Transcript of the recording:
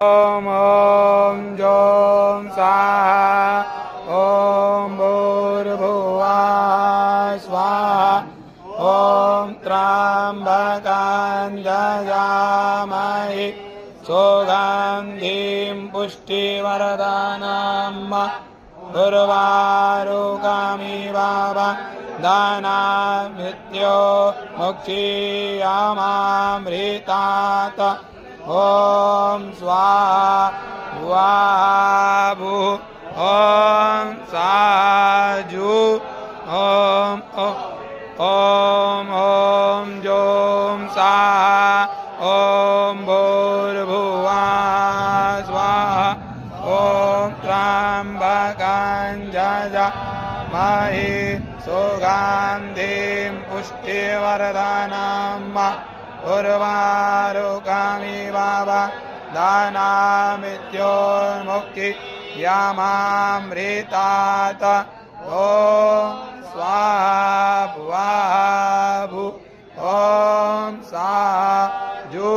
ॐ ॐ जौं स्वाहा ॐ भूर्भुवः स्वाहा ॐ त्र्यम्बकं यजामहे सुगन्धिं पुष्टिवर्धनम् उर्वारुकमिव वदनामृत्यो मुक्षीयमामृतात् ॐ स्वाहा भूः ॐ साजु ॐ ॐ जौं स्वाहा ॐ भूर्भुवः स्वाहा ॐ त्र्यम्बकं यजामहे सुगन्धिं पुष्टिवर्धनम् उर्वारुकमिव वदनामृत्योर्मुक्षीयमामृतात् ॐ स्वाहा भूः ॐ साजु